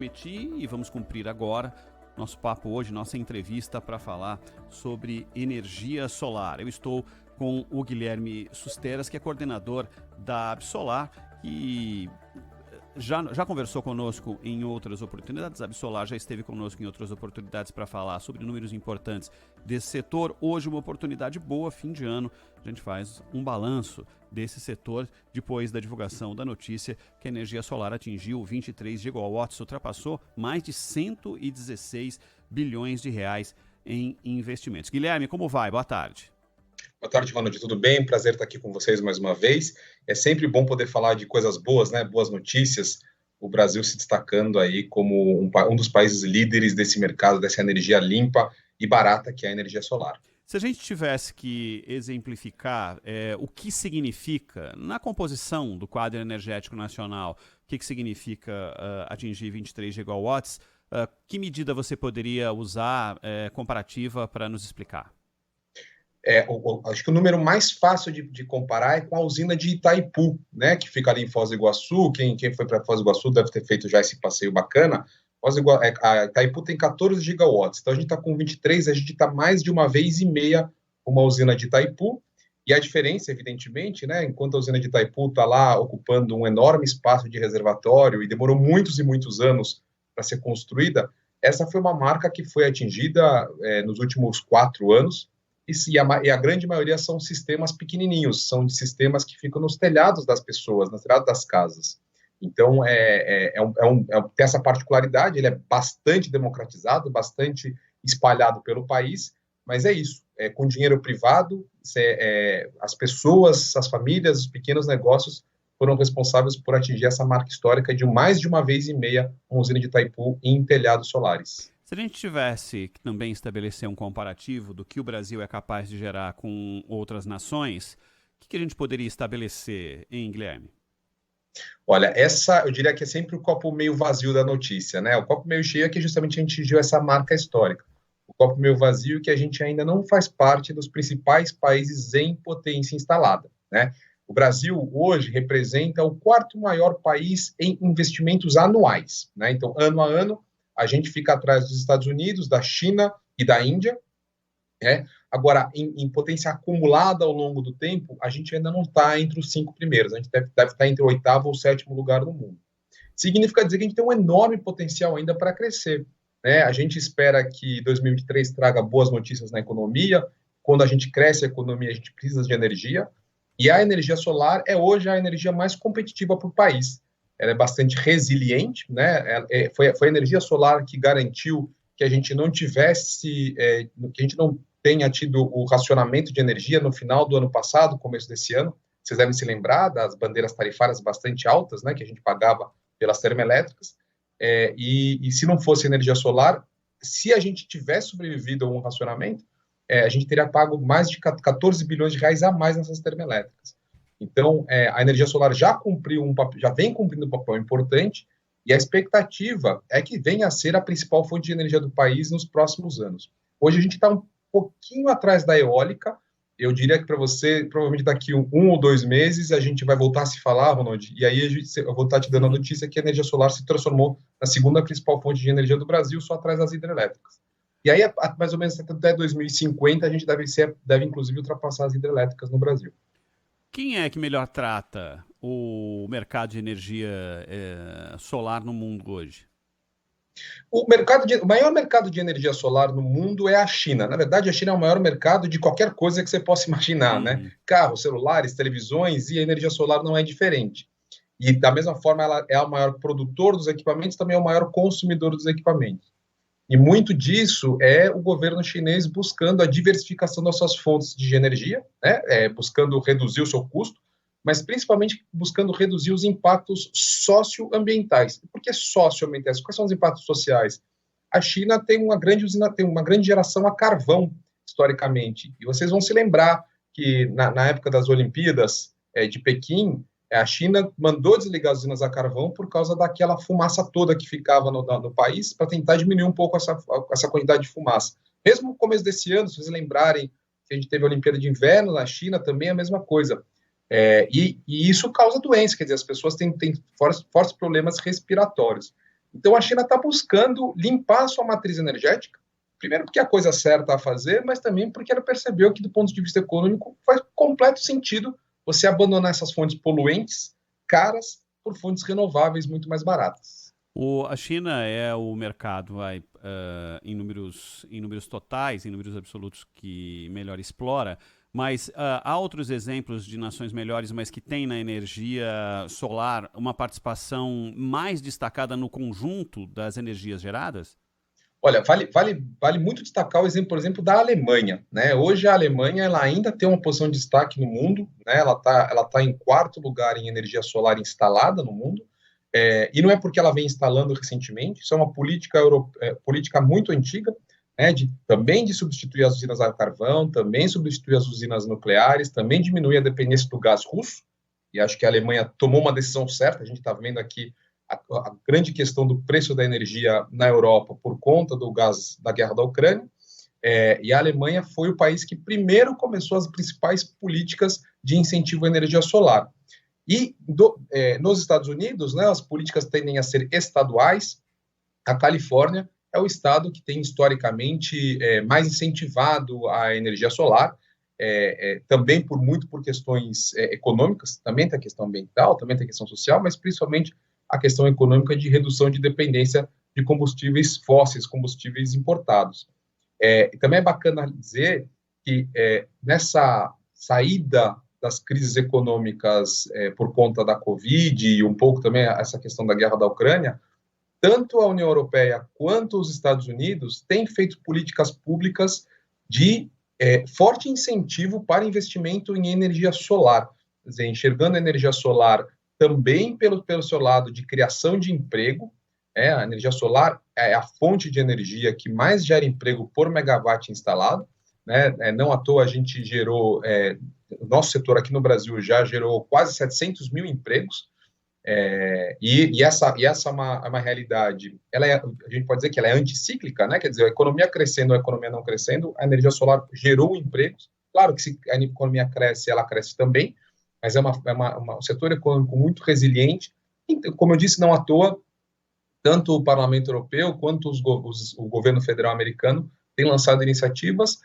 E vamos cumprir agora nosso papo hoje, nossa entrevista para falar sobre energia solar. Eu estou com o Guilherme Susteras, que é coordenador da Absolar, e já conversou conosco em outras oportunidades. A Absolar já esteve conosco em outras oportunidades para falar sobre números importantes desse setor. Hoje uma oportunidade boa, fim de ano, a gente faz um balanço desse setor depois da divulgação da notícia que a energia solar atingiu 23 gigawatts, ultrapassou mais de 116 bilhões de reais em investimentos. Guilherme, como vai? Boa tarde. Boa tarde, Ronald. Tudo bem? Prazer estar aqui com vocês mais uma vez. É sempre bom poder falar de coisas boas, né? Boas notícias. O Brasil se destacando aí como um dos países líderes desse mercado, dessa energia limpa e barata que é a energia solar. Se a gente tivesse que exemplificar o que significa, na composição do quadro energético nacional, o que significa atingir 23 gigawatts, que medida você poderia usar comparativa para nos explicar? Acho que o número mais fácil de comparar é com a usina de Itaipu, né, que fica ali em Foz do Iguaçu. Quem foi para Foz do Iguaçu deve ter feito já esse passeio bacana. A Itaipu tem 14 gigawatts, então a gente está com 23, a gente está mais de uma vez e meia com uma usina de Itaipu, e a diferença, evidentemente, né, enquanto a usina de Itaipu está lá ocupando um enorme espaço de reservatório e demorou muitos e muitos anos para ser construída, essa foi uma marca que foi atingida nos últimos 4 anos, e a grande maioria são sistemas pequenininhos, são sistemas que ficam nos telhados das pessoas, nos telhados das casas. Então, tem essa particularidade, ele é bastante democratizado, bastante espalhado pelo país, mas é isso, com dinheiro privado, as pessoas, as famílias, os pequenos negócios foram responsáveis por atingir essa marca histórica de mais de uma vez e meia uma usina de Itaipu em telhados solares. Se a gente tivesse que também estabelecer um comparativo do que o Brasil é capaz de gerar com outras nações, o que a gente poderia estabelecer, hein, Guilherme? Olha, eu diria que é sempre o copo meio vazio da notícia, né? O copo meio cheio é que justamente a gente atingiu essa marca histórica. O copo meio vazio é que a gente ainda não faz parte dos principais países em potência instalada, né? O Brasil hoje representa o 4º maior país em investimentos anuais, né? Então, ano a ano, a gente fica atrás dos Estados Unidos, da China e da Índia, né? Agora, em potência acumulada ao longo do tempo, a gente ainda não está entre os 5 primeiros, a gente deve estar entre o 8º ou 7º lugar no mundo. Significa dizer que a gente tem um enorme potencial ainda para crescer, né? A gente espera que 2023 traga boas notícias na economia. Quando a gente cresce a economia, a gente precisa de energia, e a energia solar é hoje a energia mais competitiva para o país. Ela é bastante resiliente, né? Foi a energia solar que garantiu que a gente não tivesse, que a gente não tenha tido o racionamento de energia no final do ano passado, começo desse ano. Vocês devem se lembrar das bandeiras tarifárias bastante altas, né, que a gente pagava pelas termoelétricas. E se não fosse energia solar, se a gente tivesse sobrevivido a um racionamento, a gente teria pago mais de 14 bilhões de reais a mais nessas termoelétricas. Então, a energia solar já vem cumprindo um papel importante, e a expectativa é que venha a ser a principal fonte de energia do país nos próximos anos. Hoje a gente está um pouquinho atrás da eólica. Eu diria que para você, provavelmente daqui 1 ou 2 meses, a gente vai voltar a se falar, Ronald, e aí eu vou estar te dando a notícia que a energia solar se transformou na 2ª principal fonte de energia do Brasil, só atrás das hidrelétricas. E aí, mais ou menos até 2050, a gente deve inclusive ultrapassar as hidrelétricas no Brasil. Quem é que melhor trata o mercado de energia solar no mundo hoje? O maior mercado de energia solar no mundo é a China. Na verdade, a China é o maior mercado de qualquer coisa que você possa imaginar, né? Carros, celulares, televisões, e a energia solar não é diferente. E, da mesma forma, ela é o maior produtor dos equipamentos, também é o maior consumidor dos equipamentos. E muito disso é o governo chinês buscando a diversificação das suas fontes de energia, né? Buscando reduzir o seu custo, mas principalmente buscando reduzir os impactos socioambientais. Por que socioambientais? Quais são os impactos sociais? A China tem uma grande geração a carvão, historicamente. E vocês vão se lembrar que na época das Olimpíadas de Pequim, a China mandou desligar as usinas a carvão por causa daquela fumaça toda que ficava no país, para tentar diminuir um pouco essa quantidade de fumaça. Mesmo no começo desse ano, se vocês lembrarem que a gente teve a Olimpíada de Inverno na China, também é a mesma coisa. E isso causa doença, quer dizer, as pessoas têm fortes problemas respiratórios. Então, a China está buscando limpar a sua matriz energética, primeiro porque é a coisa certa a fazer, mas também porque ela percebeu que, do ponto de vista econômico, faz completo sentido você abandonar essas fontes poluentes, caras, por fontes renováveis muito mais baratas. A China é o mercado, em números totais, em números absolutos, que melhor explora, mas há outros exemplos de nações melhores, mas que têm na energia solar uma participação mais destacada no conjunto das energias geradas? Olha, vale muito destacar o exemplo, por exemplo, da Alemanha, né? Hoje a Alemanha ela ainda tem uma posição de destaque no mundo, né? Ela tá em quarto lugar em energia solar instalada no mundo, e não é porque ela vem instalando recentemente, isso é uma política muito antiga, né? Também de substituir as usinas a carvão, também substituir as usinas nucleares, também diminuir a dependência do gás russo, e acho que a Alemanha tomou uma decisão certa. A gente está vendo aqui a grande questão do preço da energia na Europa por conta do gás da guerra da Ucrânia, e a Alemanha foi o país que primeiro começou as principais políticas de incentivo à energia solar. E nos Estados Unidos, né, as políticas tendem a ser estaduais. A Califórnia é o estado que tem historicamente mais incentivado a energia solar, também por questões econômicas, também tem a questão ambiental, também tem a questão social, mas principalmente a questão econômica de redução de dependência de combustíveis fósseis, combustíveis importados. Também é bacana dizer que nessa saída das crises econômicas por conta da Covid e um pouco também essa questão da guerra da Ucrânia, tanto a União Europeia quanto os Estados Unidos têm feito políticas públicas de forte incentivo para investimento em energia solar, quer dizer, enxergando a energia solar também pelo seu lado de criação de emprego. A energia solar é a fonte de energia que mais gera emprego por megawatt instalado, né? Não à toa a gente gerou, o nosso setor aqui no Brasil já gerou quase 700 mil empregos, e essa é uma realidade. A gente pode dizer que ela é anticíclica, né? Quer dizer, a economia crescendo ou a economia não crescendo, a energia solar gerou empregos. Claro que se a economia cresce, ela cresce também, mas é um setor econômico muito resiliente. Então, como eu disse, não à toa, tanto o Parlamento Europeu quanto o governo federal americano têm lançado iniciativas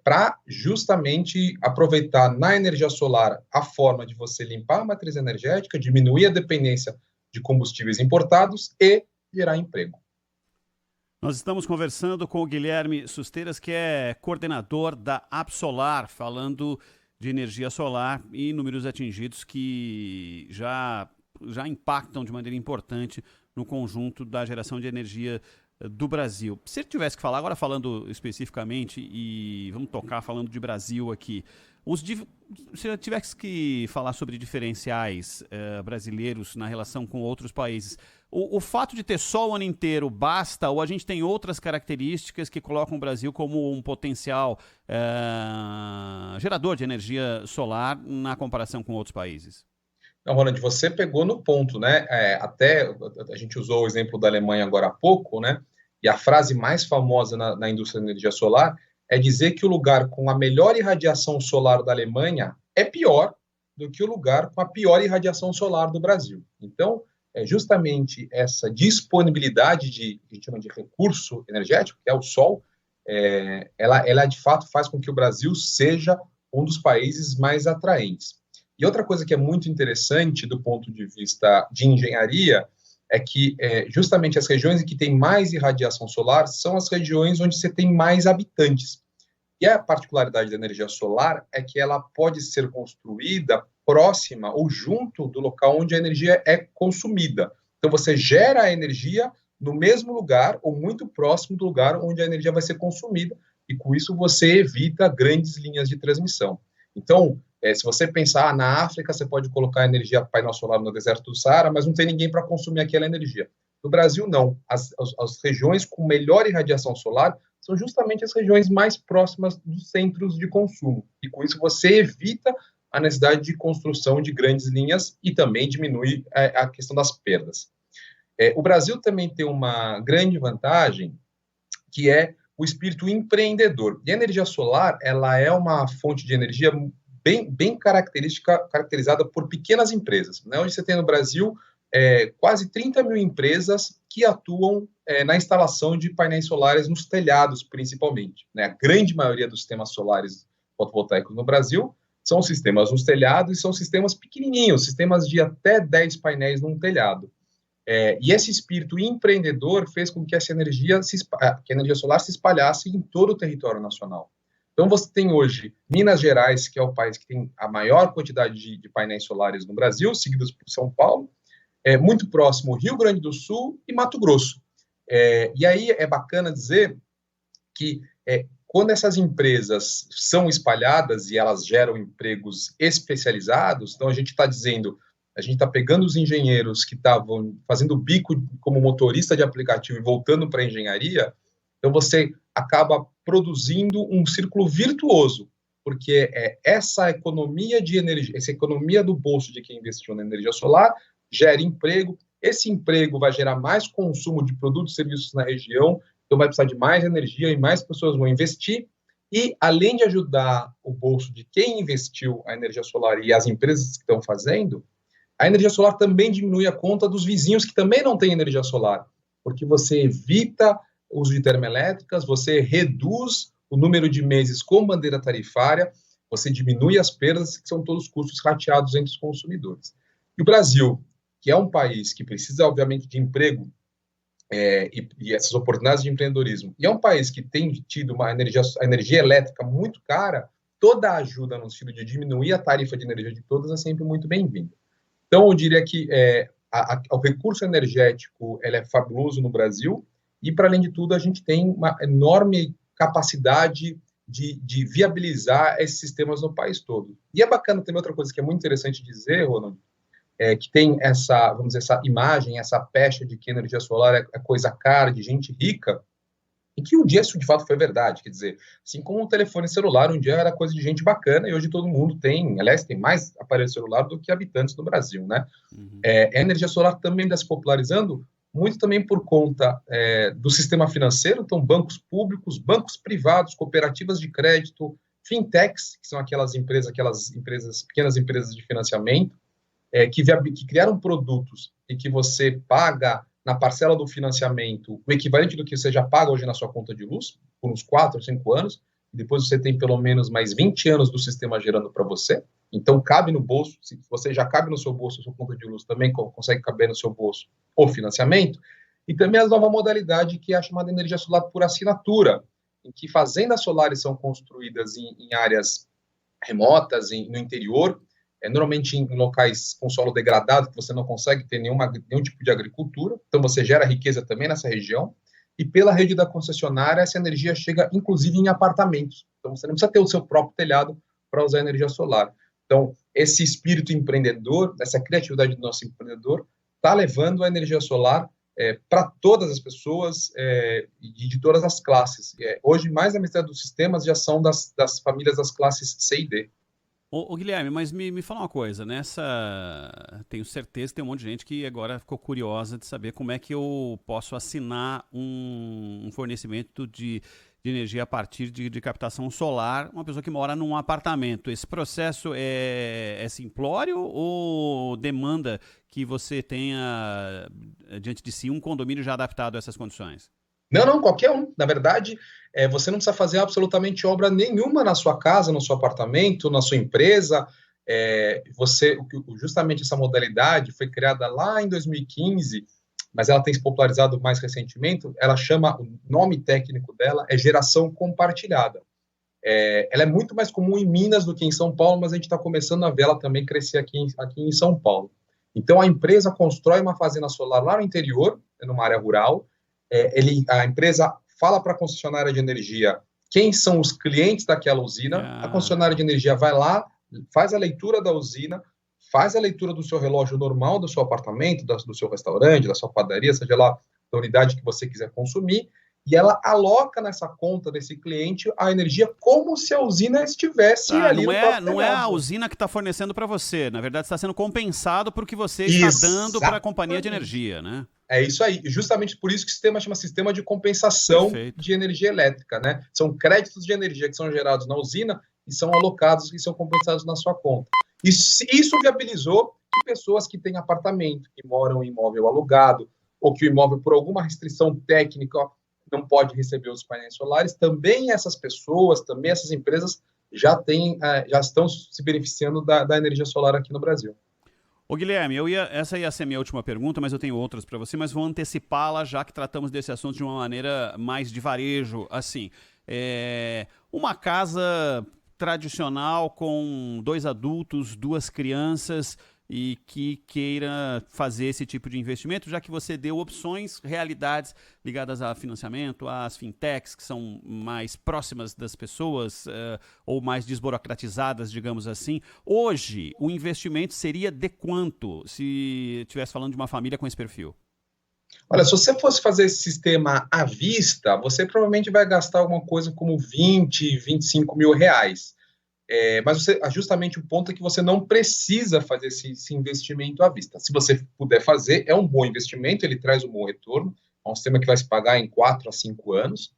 para justamente aproveitar na energia solar a forma de você limpar a matriz energética, diminuir a dependência de combustíveis importados e gerar emprego. Nós estamos conversando com o Guilherme Susteiras, que é coordenador da Absolar, falando de energia solar e números atingidos que já impactam de maneira importante no conjunto da geração de energia do Brasil. Se ele tivesse que falar, agora falando especificamente, e vamos tocar falando de Brasil aqui, se ele tivesse que falar sobre diferenciais brasileiros na relação com outros países, o fato de ter sol o ano inteiro basta, ou a gente tem outras características que colocam o Brasil como um potencial gerador de energia solar na comparação com outros países? Não, Ronald, você pegou no ponto, né? Até a gente usou o exemplo da Alemanha agora há pouco, né? E a frase mais famosa na indústria da energia solar é dizer que o lugar com a melhor irradiação solar da Alemanha é pior do que o lugar com a pior irradiação solar do Brasil. Então, justamente essa disponibilidade que a gente chama de recurso energético, que é o sol, ela de fato faz com que o Brasil seja um dos países mais atraentes. E outra coisa que é muito interessante do ponto de vista de engenharia é que justamente as regiões em que tem mais irradiação solar são as regiões onde você tem mais habitantes. E a particularidade da energia solar é que ela pode ser construída próxima ou junto do local onde a energia é consumida. Então, você gera a energia no mesmo lugar ou muito próximo do lugar onde a energia vai ser consumida, e com isso você evita grandes linhas de transmissão. Então, se você pensar na África, você pode colocar energia painel solar no deserto do Saara, mas não tem ninguém para consumir aquela energia. No Brasil, não. As regiões com melhor irradiação solar são justamente as regiões mais próximas dos centros de consumo. E com isso você evita a necessidade de construção de grandes linhas e também diminui a questão das perdas. O Brasil também tem uma grande vantagem, que é o espírito empreendedor. E a energia solar, ela é uma fonte de energia bem caracterizada por pequenas empresas, né? Hoje você tem no Brasil quase 30 mil empresas que atuam na instalação de painéis solares nos telhados, principalmente. Né? A grande maioria dos sistemas solares fotovoltaicos no Brasil são sistemas nos telhados e são sistemas pequenininhos, sistemas de até 10 painéis num telhado. E esse espírito empreendedor fez com que essa energia, que a energia solar se espalhasse em todo o território nacional. Então, você tem hoje Minas Gerais, que é o país que tem a maior quantidade de painéis solares no Brasil, seguidos por São Paulo, muito próximo Rio Grande do Sul e Mato Grosso. E aí é bacana dizer que quando essas empresas são espalhadas e elas geram empregos especializados, então a gente está pegando os engenheiros que estavam fazendo bico como motorista de aplicativo e voltando para a engenharia, então você acaba produzindo um círculo virtuoso, porque essa economia de energia, essa economia do bolso de quem investiu na energia solar gera emprego, esse emprego vai gerar mais consumo de produtos e serviços na região, então vai precisar de mais energia e mais pessoas vão investir, e além de ajudar o bolso de quem investiu a energia solar e as empresas que estão fazendo, a energia solar também diminui a conta dos vizinhos que também não têm energia solar, porque você evita o uso de termoelétricas, você reduz o número de meses com bandeira tarifária, você diminui as perdas, que são todos custos rateados entre os consumidores. E o Brasil, que é um país que precisa, obviamente, de emprego e essas oportunidades de empreendedorismo, e é um país que tem tido a energia elétrica muito cara, toda a ajuda no sentido de diminuir a tarifa de energia de todas é sempre muito bem-vinda. Então, eu diria que o recurso energético ele é fabuloso no Brasil e, para além de tudo, a gente tem uma enorme capacidade de viabilizar esses sistemas no país todo. E é bacana também outra coisa que é muito interessante dizer, Ronald, que tem vamos dizer, essa imagem, essa pecha de que energia solar é coisa cara, de gente rica, e que um dia isso de fato foi verdade, quer dizer, assim como o telefone celular um dia era coisa de gente bacana e hoje todo mundo tem, aliás, tem mais aparelho celular do que habitantes no Brasil, né? Uhum. A energia solar também está se popularizando muito também por conta do sistema financeiro, então bancos públicos, bancos privados, cooperativas de crédito, fintechs, que são aquelas empresas, pequenas empresas de financiamento, que criaram produtos e que você paga na parcela do financiamento o equivalente do que você já paga hoje na sua conta de luz, por uns 4 ou 5 anos, e depois você tem pelo menos mais 20 anos do sistema gerando para você, então cabe no bolso, se você já cabe no seu bolso, a sua conta de luz também consegue caber no seu bolso o financiamento, e também a nova modalidade que é a chamada energia solar por assinatura, em que fazendas solares são construídas em áreas remotas, no interior, normalmente em locais com solo degradado, que você não consegue ter nenhum tipo de agricultura, então você gera riqueza também nessa região, e pela rede da concessionária, essa energia chega inclusive em apartamentos, então você não precisa ter o seu próprio telhado para usar energia solar. Então, esse espírito empreendedor, essa criatividade do nosso empreendedor, está levando a energia solar para todas as pessoas e de todas as classes. Hoje, mais da metade dos sistemas já são das famílias das classes C e D. Ô Guilherme, mas me fala uma coisa, tenho certeza que tem um monte de gente que agora ficou curiosa de saber como é que eu posso assinar um fornecimento de energia a partir de captação solar, uma pessoa que mora num apartamento. Esse processo é simplório ou demanda que você tenha diante de si um condomínio já adaptado a essas condições? Não, qualquer um. Na verdade, você não precisa fazer absolutamente obra nenhuma na sua casa, no seu apartamento, na sua empresa. Justamente essa modalidade foi criada lá em 2015, mas ela tem se popularizado mais recentemente. Ela chama, o nome técnico dela é geração compartilhada. Ela é muito mais comum em Minas do que em São Paulo, mas a gente está começando a ver ela também crescer aqui em São Paulo. Então, a empresa constrói uma fazenda solar lá no interior, numa área rural. A empresa fala para a concessionária de energia quem são os clientes daquela usina, a concessionária de energia vai lá, faz a leitura da usina, faz a leitura do seu relógio normal, do seu apartamento, do seu restaurante, da sua padaria, seja lá da unidade que você quiser consumir, e ela aloca nessa conta desse cliente a energia como se a usina estivesse ali no próprio não é a usina que está fornecendo para você, na verdade está sendo compensado por que você está dando para a companhia de energia, né? É isso aí, justamente por isso que o sistema chama sistema de compensação de energia elétrica, né? São créditos de energia que são gerados na usina e são alocados e são compensados na sua conta. Isso viabilizou que pessoas que têm apartamento, que moram em imóvel alugado, ou que o imóvel, por alguma restrição técnica, não pode receber os painéis solares. Também essas pessoas, também essas empresas já estão se beneficiando da energia solar aqui no Brasil. Ô Guilherme, essa ia ser a minha última pergunta, mas eu tenho outras para você, mas vou antecipá-la já que tratamos desse assunto de uma maneira mais de varejo, assim. Uma casa tradicional com 2 adultos, 2 crianças e que queira fazer esse tipo de investimento, já que você deu opções, realidades ligadas a financiamento, às fintechs, que são mais próximas das pessoas ou mais desburocratizadas, digamos assim. Hoje, o investimento seria de quanto, se estivesse falando de uma família com esse perfil? Olha, se você fosse fazer esse sistema à vista, você provavelmente vai gastar alguma coisa como 20, 25 mil reais. Mas justamente o ponto é que você não precisa fazer esse investimento à vista. Se você puder fazer, é um bom investimento, ele traz um bom retorno, é um sistema que vai se pagar em 4 a 5 anos.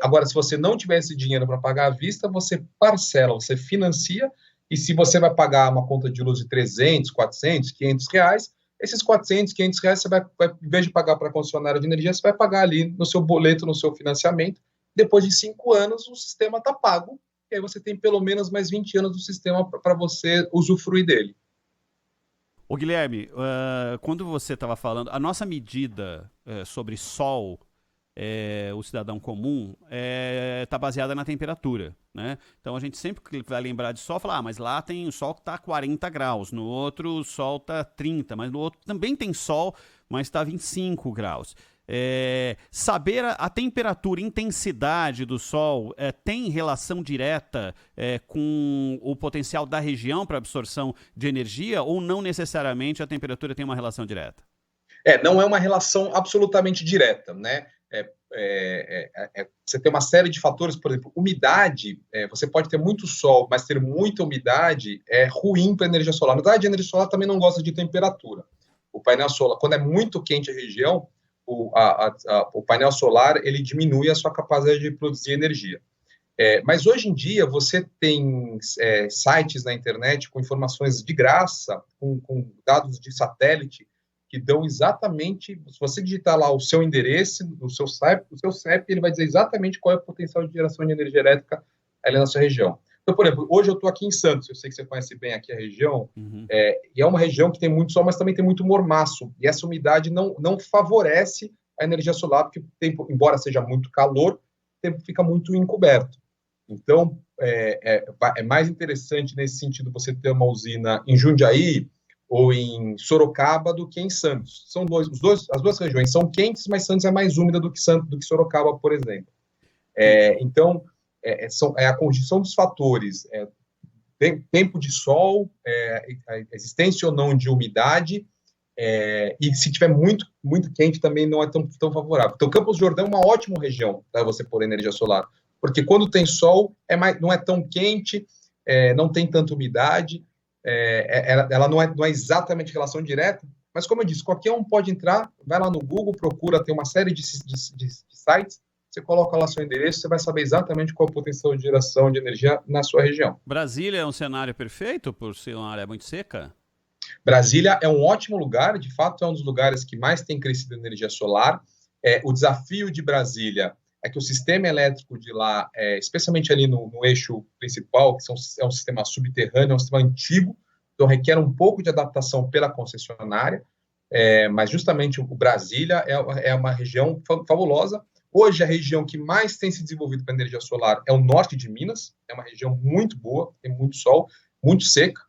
Agora, se você não tiver esse dinheiro para pagar à vista, você parcela, você financia, e se você vai pagar uma conta de luz de 300, 400, 500 reais, esses 400, 500 reais, você vai, em vez de pagar para a concessionária de energia, você vai pagar ali no seu boleto, no seu financiamento. Depois de 5 anos, o sistema está pago, e aí você tem pelo menos mais 20 anos do sistema para você usufruir dele. Ô Guilherme, quando você estava falando, a nossa medida sobre sol, o cidadão comum, está baseada na temperatura, né? Então a gente sempre vai lembrar de sol, falar, mas lá tem o sol que está a 40 graus, no outro o sol está 30, mas no outro também tem sol, mas está 25 graus. Saber a temperatura, intensidade do sol tem relação direta com o potencial da região para absorção de energia ou não necessariamente a temperatura tem uma relação direta? Não é uma relação absolutamente direta, né? Você tem uma série de fatores, por exemplo, umidade, você pode ter muito sol, mas ter muita umidade é ruim para a energia solar. Na verdade, a energia solar também não gosta de temperatura. O painel solar, quando é muito quente a região, o painel solar ele diminui a sua capacidade de produzir energia. Mas hoje em dia você tem sites na internet com informações de graça, com dados de satélite, que dão exatamente, se você digitar lá o seu endereço, o seu CEP, ele vai dizer exatamente qual é o potencial de geração de energia elétrica ali na sua região. Então, por exemplo, hoje eu estou aqui em Santos, eu sei que você conhece bem aqui a região, e é uma região que tem muito sol, mas também tem muito mormaço, e essa umidade não favorece a energia solar, porque o tempo, embora seja muito calor, o tempo fica muito encoberto. Então, é mais interessante nesse sentido você ter uma usina em Jundiaí ou em Sorocaba do que em Santos. São as duas regiões são quentes, mas Santos é mais úmida do que Sorocaba, por exemplo. Então, a conjunção dos fatores, tempo de sol, a existência ou não de umidade, e se tiver muito, muito quente também não é tão favorável. Então, Campos do Jordão é uma ótima região para você pôr energia solar, porque quando tem sol, não é tão quente, não tem tanta umidade, ela não é exatamente relação direta, mas como eu disse, qualquer um pode entrar, vai lá no Google, procura, tem uma série de sites, você coloca lá seu endereço, você vai saber exatamente qual é o potencial de geração de energia na sua região. Brasília é um cenário perfeito por ser uma área muito seca? Brasília é um ótimo lugar, de fato é um dos lugares que mais tem crescido energia solar. O desafio de Brasília é que o sistema elétrico de lá, especialmente ali no eixo principal, que é um sistema subterrâneo, é um sistema antigo, então requer um pouco de adaptação pela concessionária, mas justamente o Brasília é uma região fabulosa. Hoje, a região que mais tem se desenvolvido para energia solar é o norte de Minas, é uma região muito boa, tem muito sol, muito seca,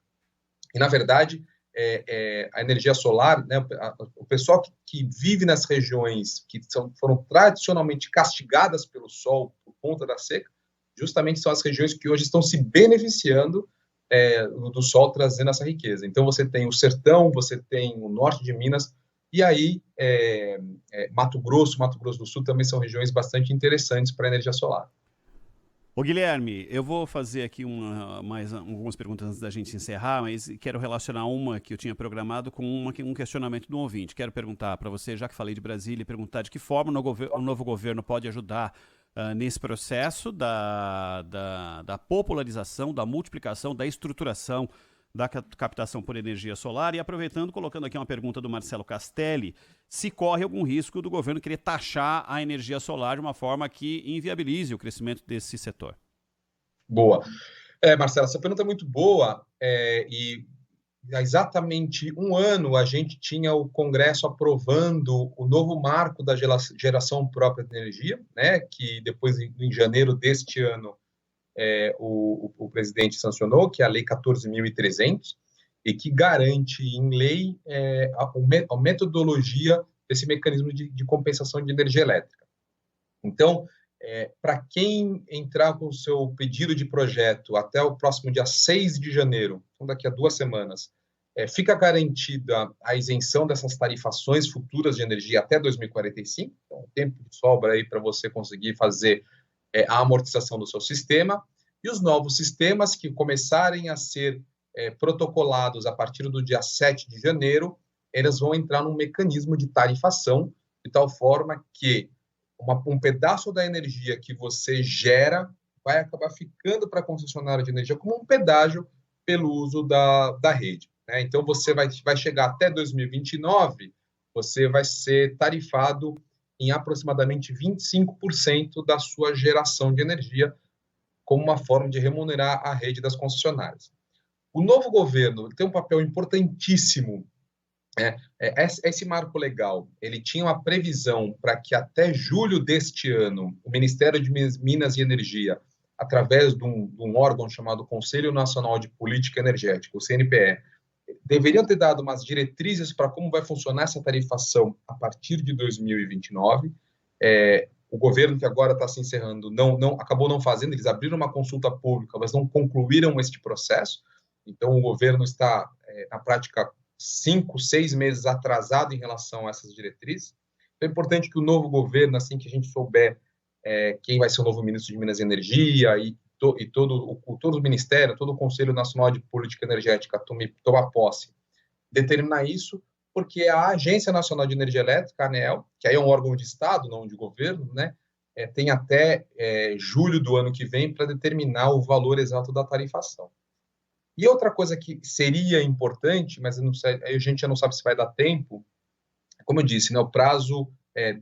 e, na verdade, a energia solar, né, o pessoal que vive nas regiões que foram tradicionalmente castigadas pelo sol por conta da seca, justamente são as regiões que hoje estão se beneficiando do sol trazendo essa riqueza. Então, você tem o sertão, você tem o norte de Minas, e aí Mato Grosso do Sul também são regiões bastante interessantes para a energia solar. Ô Guilherme, eu vou fazer aqui mais algumas perguntas antes da gente encerrar, mas quero relacionar uma que eu tinha programado com um questionamento do ouvinte. Quero perguntar para você, já que falei de Brasília, perguntar de que forma o novo governo pode ajudar nesse processo da popularização, da multiplicação, da estruturação da captação por energia solar. E aproveitando, colocando aqui uma pergunta do Marcelo Castelli, se corre algum risco do governo querer taxar a energia solar de uma forma que inviabilize o crescimento desse setor? Boa. Marcelo, essa pergunta é muito boa, e há exatamente um ano a gente tinha o Congresso aprovando o novo marco da geração própria de energia, né, que depois, em janeiro deste ano, o presidente sancionou, que é a Lei 14.300, e que garante em lei a metodologia desse mecanismo de compensação de energia elétrica. Então, para quem entrar com o seu pedido de projeto até o próximo dia 6 de janeiro, então daqui a 2 semanas, fica garantida a isenção dessas tarifações futuras de energia até 2045, então tempo de sobra aí para você conseguir fazer a amortização do seu sistema, e os novos sistemas que começarem a ser protocolados a partir do dia 7 de janeiro, eles vão entrar num mecanismo de tarifação, de tal forma que um pedaço da energia que você gera vai acabar ficando para a concessionária de energia como um pedágio pelo uso da rede. Né? Então, você vai chegar até 2029, você vai ser tarifado em aproximadamente 25% da sua geração de energia, como uma forma de remunerar a rede das concessionárias. O novo governo tem um papel importantíssimo. Esse marco legal, ele tinha uma previsão para que até julho deste ano, o Ministério de Minas e Energia, através de um órgão chamado Conselho Nacional de Política Energética, o CNPE, deveriam ter dado umas diretrizes para como vai funcionar essa tarifação a partir de 2029. O governo que agora está se encerrando acabou não fazendo, eles abriram uma consulta pública, mas não concluíram este processo. Então, o governo está, na prática, 5, 6 meses atrasado em relação a essas diretrizes. Então, é importante que o novo governo, assim que a gente souber quem vai ser o novo ministro de Minas e Energia e todo o Ministério, todo o Conselho Nacional de Política Energética tomar posse, determinar isso, porque a Agência Nacional de Energia Elétrica, a ANEEL, que aí é um órgão de Estado, não de governo, né, tem até julho do ano que vem para determinar o valor exato da tarifação. E outra coisa que seria importante, mas a gente já não sabe se vai dar tempo, como eu disse, né, o prazo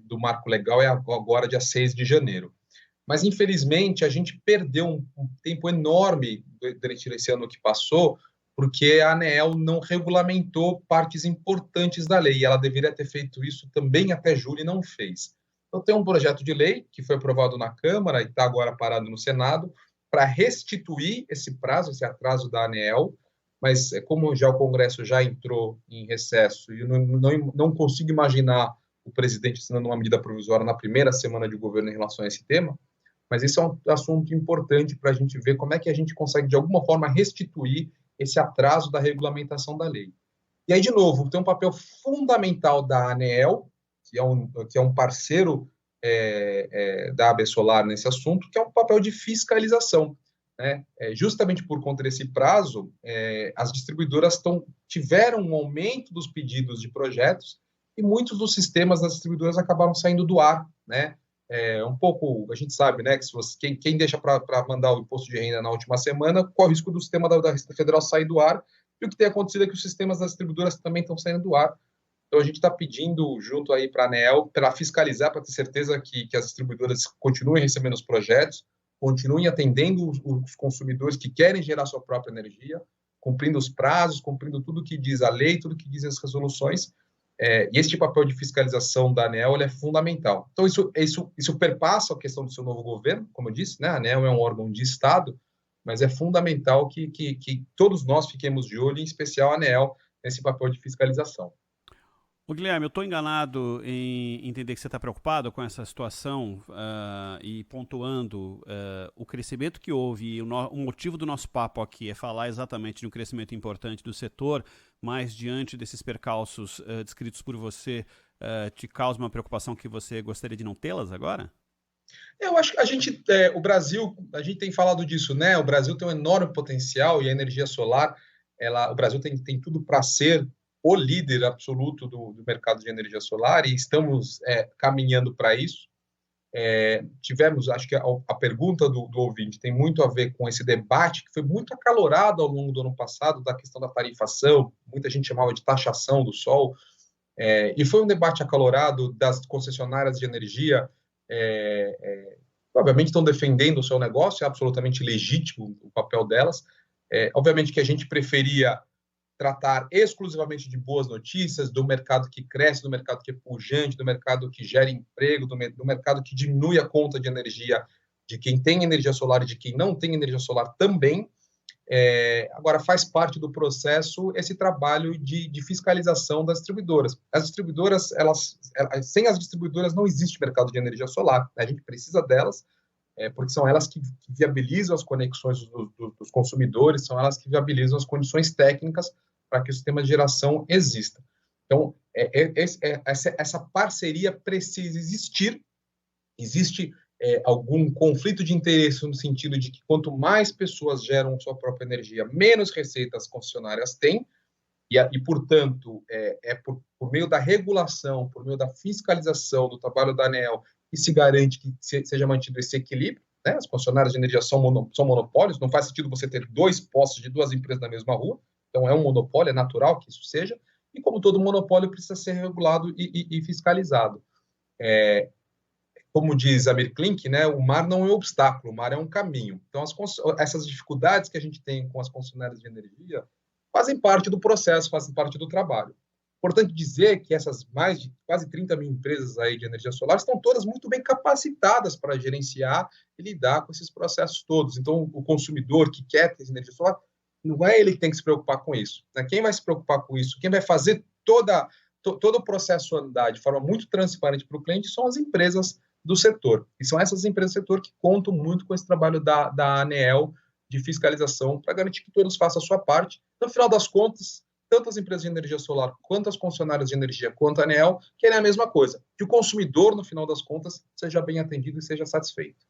do marco legal é agora, dia 6 de janeiro. Mas, infelizmente, a gente perdeu um tempo enorme durante esse ano que passou, porque a ANEEL não regulamentou partes importantes da lei, e ela deveria ter feito isso também até julho e não fez. Então, tem um projeto de lei que foi aprovado na Câmara e está agora parado no Senado, para restituir esse prazo, esse atraso da ANEEL, mas como já o Congresso já entrou em recesso e eu não consigo imaginar o presidente assinando uma medida provisória na primeira semana de governo em relação a esse tema, mas esse é um assunto importante para a gente ver como é que a gente consegue, de alguma forma, restituir esse atraso da regulamentação da lei. E aí, de novo, tem um papel fundamental da ANEEL, que é um parceiro da AB Solar nesse assunto, que é um papel de fiscalização. Né? Justamente por conta desse prazo, as distribuidoras tiveram um aumento dos pedidos de projetos e muitos dos sistemas das distribuidoras acabaram saindo do ar, né? Um pouco, a gente sabe, né, que quem deixa para mandar o imposto de renda na última semana, corre o risco do sistema da Receita Federal sair do ar, e o que tem acontecido é que os sistemas das distribuidoras também estão saindo do ar. Então, a gente está pedindo, junto aí para a ANEEL, para fiscalizar, para ter certeza que as distribuidoras continuem recebendo os projetos, continuem atendendo os consumidores que querem gerar sua própria energia, cumprindo os prazos, cumprindo tudo que diz a lei, tudo que dizem as resoluções. E esse papel de fiscalização da ANEEL é fundamental. Então, isso perpassa a questão do seu novo governo, como eu disse, né? A ANEEL é um órgão de Estado, mas é fundamental que todos nós fiquemos de olho, em especial a ANEEL, nesse papel de fiscalização. Ô Guilherme, eu estou enganado em entender que você está preocupado com essa situação e pontuando o crescimento que houve, e o motivo do nosso papo aqui é falar exatamente de um crescimento importante do setor, mas diante desses percalços descritos por você, te causa uma preocupação que você gostaria de não tê-las agora? Eu acho que o Brasil, a gente tem falado disso, né? O Brasil tem um enorme potencial e a energia solar, o Brasil tem tudo para ser o líder absoluto do mercado de energia solar e estamos caminhando para isso. tivemos, acho que a pergunta do ouvinte tem muito a ver com esse debate que foi muito acalorado ao longo do ano passado, da questão da tarifação, muita gente chamava de taxação do sol, e foi um debate acalorado das concessionárias de energia, obviamente estão defendendo o seu negócio, é absolutamente legítimo o papel delas, obviamente que a gente preferia tratar exclusivamente de boas notícias, do mercado que cresce, do mercado que é pujante, do mercado que gera emprego, do mercado que diminui a conta de energia de quem tem energia solar e de quem não tem energia solar também. Agora, faz parte do processo esse trabalho de fiscalização das distribuidoras. As distribuidoras, sem as distribuidoras não existe mercado de energia solar, né? A gente precisa delas, porque são elas que viabilizam as conexões dos consumidores, são elas que viabilizam as condições técnicas para que o sistema de geração exista. Então, essa parceria precisa existir. Existe algum conflito de interesse no sentido de que quanto mais pessoas geram sua própria energia, menos receitas concessionárias têm, e portanto, por meio da regulação, por meio da fiscalização do trabalho da ANEEL, que se garante que seja mantido esse equilíbrio, né? As concessionárias de energia são monopólios, não faz sentido você ter dois postos de duas empresas na mesma rua, então é um monopólio, é natural que isso seja, e como todo monopólio precisa ser regulado e fiscalizado. Como diz Amir Klink, né, o mar não é um obstáculo, o mar é um caminho. Então, essas dificuldades que a gente tem com as concessionárias de energia fazem parte do processo, fazem parte do trabalho. Importante dizer que essas mais de quase 30 mil empresas aí de energia solar estão todas muito bem capacitadas para gerenciar e lidar com esses processos todos. Então, o consumidor que quer ter energia solar, não é ele que tem que se preocupar com isso, né? Quem vai se preocupar com isso, quem vai fazer todo o processo andar de forma muito transparente para o cliente são as empresas do setor. E são essas empresas do setor que contam muito com esse trabalho da ANEEL de fiscalização para garantir que todos façam a sua parte. No final das contas, tanto as empresas de energia solar, quanto as concessionárias de energia, quanto a ANEEL, querem a mesma coisa, que o consumidor, no final das contas, seja bem atendido e seja satisfeito.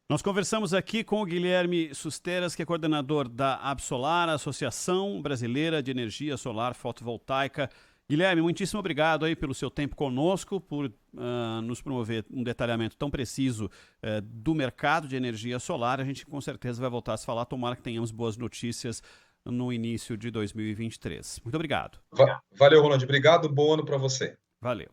Nós conversamos aqui com o Guilherme Susteras, que é coordenador da Absolar, Associação Brasileira de Energia Solar Fotovoltaica. Guilherme, muitíssimo obrigado aí pelo seu tempo conosco, por nos promover um detalhamento tão preciso do mercado de energia solar. A gente com certeza vai voltar a se falar, tomara que tenhamos boas notícias no início de 2023. Muito obrigado. Valeu, Ronald. Obrigado. Bom ano para você. Valeu.